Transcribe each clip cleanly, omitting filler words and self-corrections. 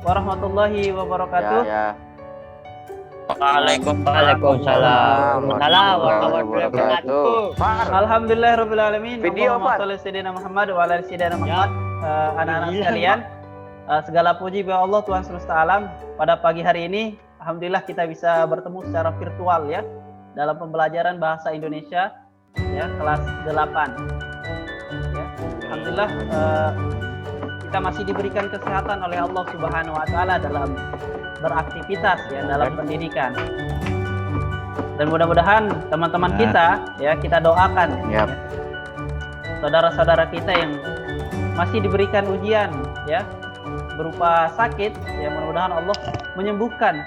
warahmatullahi wabarakatuh. Ya. Waalaikumsalam warahmatullahi wabarakatuh. Alhamdulillahirabbil alamin. Video Allahumma apa? shalli sayyidina Muhammad wa ala sayyidina Muhammad. Anak-anak sekalian, segala puji bagi Allah Tuhan semesta alam. Pada pagi hari ini, alhamdulillah kita bisa bertemu secara virtual ya dalam pembelajaran bahasa Indonesia ya kelas 8. Ya, alhamdulillah kita masih diberikan kesehatan oleh Allah Subhanahu wa taala dalam beraktivitas ya dalam pendidikan. Dan mudah-mudahan teman-teman kita ya kita doakan ya, saudara-saudara kita yang masih diberikan ujian ya berupa sakit ya, mudah-mudahan Allah menyembuhkan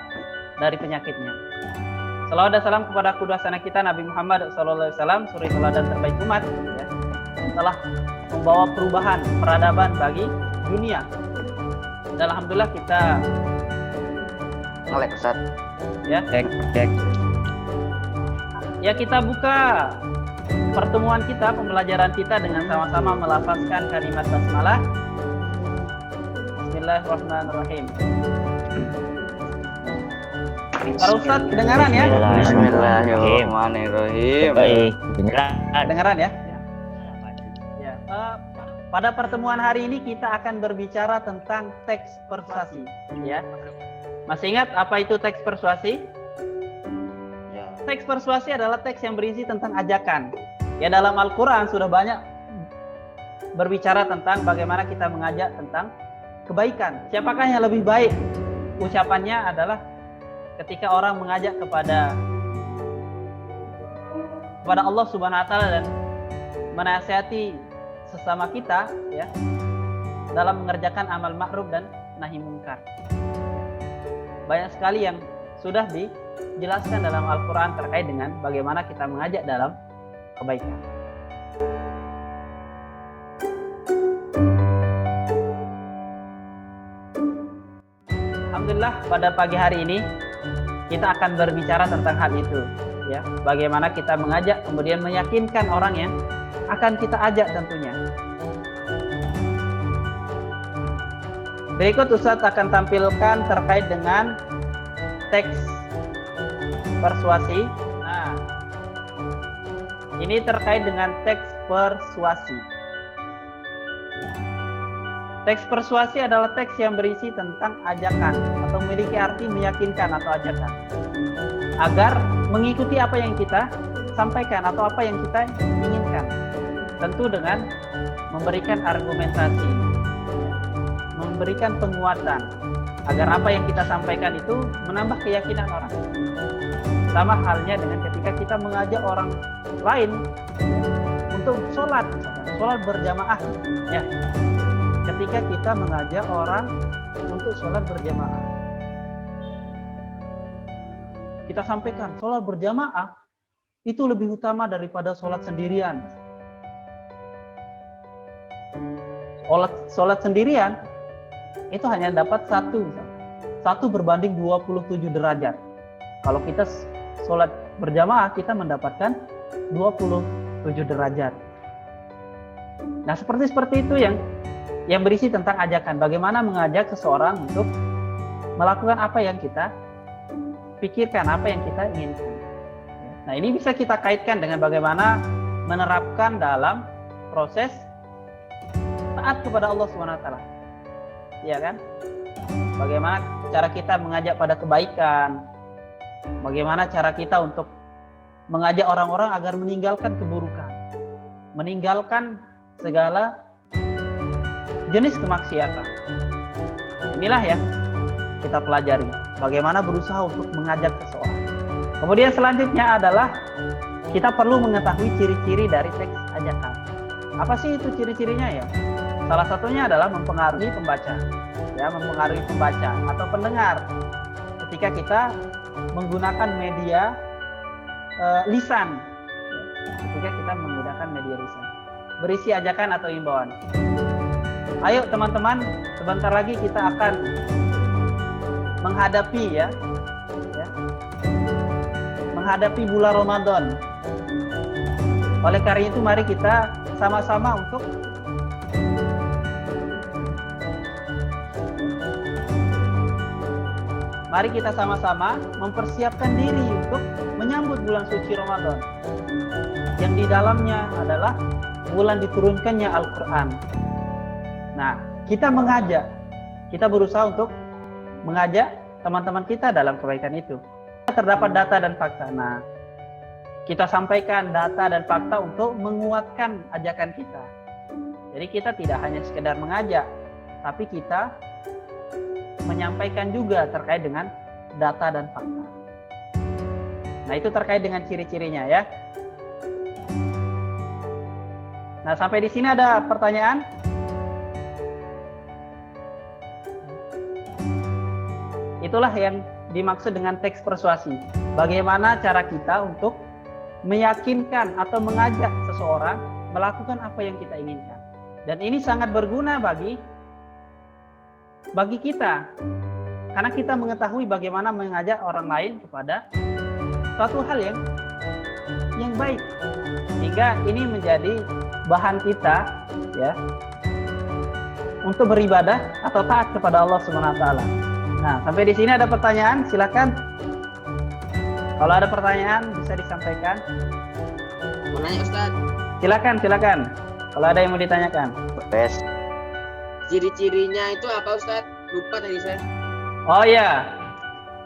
dari penyakitnya. Salawat dan salam kepada kudus anak kita Nabi Muhammad SAW, suri teladan terbaik umat ya, telah membawa perubahan peradaban bagi dunia. Dan alhamdulillah kita Ngelek Ustaz. ya Cek. ya kita buka pertemuan kita, pembelajaran kita dengan sama-sama melafazkan kalimat basmalah. Bismillahirrahmanirrahim. Para Ustaz kedengaran ya? Bismillahirrahmanirrahim. Baik. Kedengaran ya? Ya. Pada pertemuan hari ini kita akan berbicara tentang teks persuasi ya. Masih ingat apa itu teks persuasi? Ya. Teks persuasi adalah teks yang berisi tentang ajakan. Ya, dalam Al-Quran sudah banyak berbicara tentang bagaimana kita mengajak tentang kebaikan. Siapakah yang lebih baik? Ucapannya adalah ketika orang mengajak kepada Allah Subhanahu wa taala dan menasihati sesama kita ya dalam mengerjakan amal ma'ruf dan nahi munkar. Banyak sekali yang sudah dijelaskan dalam Al-Quran terkait dengan bagaimana kita mengajak dalam kebaikan. Alhamdulillah pada pagi hari ini kita akan berbicara tentang hal itu ya. Bagaimana kita mengajak kemudian meyakinkan orang yang akan kita ajak tentunya. Berikut Ustadz akan tampilkan terkait dengan teks persuasi. Nah, ini terkait dengan teks persuasi. Teks persuasi adalah teks yang berisi tentang ajakan atau memiliki arti meyakinkan atau ajakan agar mengikuti apa yang kita sampaikan atau apa yang kita inginkan. Tentu dengan memberikan argumentasi, memberikan penguatan agar apa yang kita sampaikan itu menambah keyakinan orang. Sama halnya dengan ketika kita mengajak orang lain untuk sholat berjamaah ya. Ketika kita mengajak orang untuk sholat berjamaah, kita sampaikan sholat berjamaah itu lebih utama daripada sholat sendirian. Sholat sendirian itu hanya dapat satu berbanding 27 derajat. Kalau kita sholat berjamaah kita mendapatkan 27 derajat. Nah seperti itu yang berisi tentang ajakan. Bagaimana mengajak seseorang untuk melakukan apa yang kita pikirkan, apa yang kita inginkan. Nah ini bisa kita kaitkan dengan bagaimana menerapkan dalam proses taat kepada Allah SWT. Iya kan? Bagaimana cara kita mengajak pada kebaikan, bagaimana cara kita untuk mengajak orang-orang agar meninggalkan keburukan, meninggalkan segala jenis kemaksiatan. Inilah yang kita pelajari, bagaimana berusaha untuk mengajak seseorang. Kemudian selanjutnya adalah kita perlu mengetahui ciri-ciri dari teks ajakan. Apa sih itu ciri-cirinya ya? Salah satunya adalah mempengaruhi pembaca, ya, mempengaruhi pembaca atau pendengar. Ketika kita menggunakan media lisan, ketika kita menggunakan media lisan, berisi ajakan atau imbauan. Ayo teman-teman, sebentar lagi kita akan menghadapi menghadapi bulan Ramadan. Oleh karena itu mari kita sama-sama untuk mari kita sama-sama mempersiapkan diri untuk menyambut bulan suci Ramadan. Yang di dalamnya adalah bulan diturunkannya Al-Quran. Nah, kita berusaha untuk mengajak teman-teman kita dalam kebaikan itu. Terdapat data dan fakta. Nah, kita sampaikan data dan fakta untuk menguatkan ajakan kita. Jadi kita tidak hanya sekedar mengajak, tapi kita menyampaikan juga terkait dengan data dan fakta. Nah, itu terkait dengan ciri-cirinya ya. Nah, sampai di sini ada pertanyaan? Itulah yang dimaksud dengan teks persuasi. Bagaimana cara kita untuk meyakinkan atau mengajak seseorang melakukan apa yang kita inginkan. Dan ini sangat berguna bagi kita. Karena kita mengetahui bagaimana mengajak orang lain kepada suatu hal yang baik. Sehingga ini menjadi bahan kita ya untuk beribadah atau taat kepada Allah Subhanahu wa taala. Nah, sampai di sini ada pertanyaan, silakan. Kalau ada pertanyaan bisa disampaikan. Mau nanya Ustaz, Silakan. Kalau ada yang mau ditanyakan. Bes. ciri-cirinya itu apa Ustaz? Lupa tadi saya. Oh ya,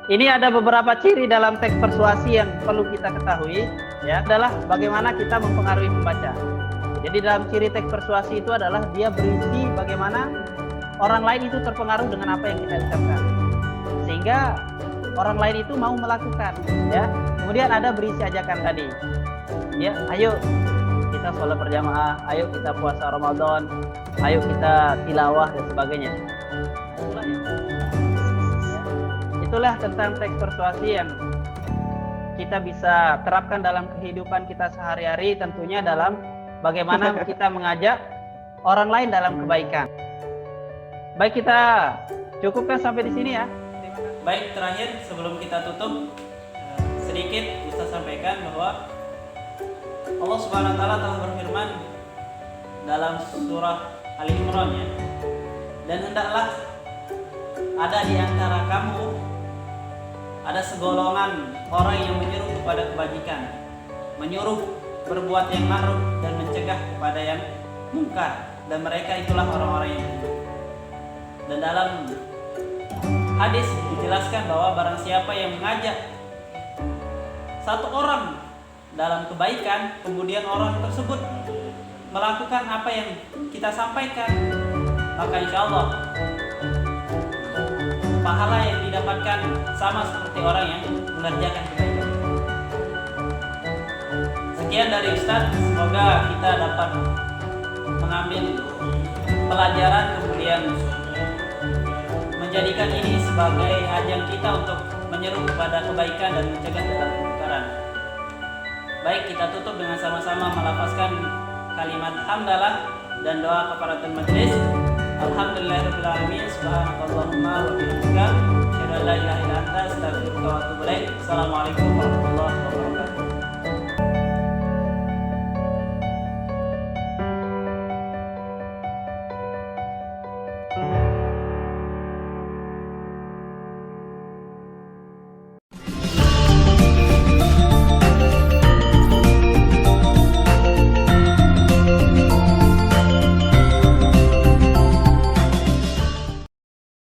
ini ada beberapa ciri dalam teks persuasi yang perlu kita ketahui. Ya, adalah bagaimana kita mempengaruhi pembaca. Jadi dalam ciri teks persuasi itu adalah dia berisi bagaimana orang lain itu terpengaruh dengan apa yang kita ucapkan, sehingga orang lain itu mau melakukan. Ya, kemudian ada berisi ajakan tadi. Ya, ayo kita sholat berjamaah, ayo kita puasa Ramadan, ayo kita tilawah dan sebagainya. Itulah tentang teks persuasi yang kita bisa terapkan dalam kehidupan kita sehari-hari, tentunya dalam bagaimana kita mengajak orang lain dalam kebaikan. Baik, kita cukupkan sampai di sini ya. Baik, terakhir sebelum kita tutup, sedikit Ustaz sampaikan bahwa Allah Subhanahu wa taala telah berfirman dalam surah Ali Imran ya. Dan hendaklah ada di antara kamu ada segolongan orang yang menyuruh kepada kebajikan, menyuruh berbuat yang ma'ruf dan mencegah kepada yang mungkar, dan mereka itulah orang-orang yang beriman. Dan dalam hadis dijelaskan bahwa barang siapa yang mengajak satu orang dalam kebaikan, kemudian orang tersebut melakukan apa yang kita sampaikan, maka insya Allah pahala yang didapatkan sama seperti orang yang mengerjakan kebaikan. Sekian dari Ustaz, semoga kita dapat mengambil pelajaran, kemudian menjadikan ini sebagai ajang kita untuk menyeru kepada kebaikan dan mencegah dalam kemungkaran. Baik, kita tutup dengan sama-sama melafazkan kalimat hamdalah dan doa kafaratul majelis. Alhamdulillahirabbil alamin, subhanakallahumma wa bihamdika, asyhadu an la ilaha illa anta, astaghfiruka wa atubu ilaik. Assalamualaikum warahmatullahi wabarakatuh.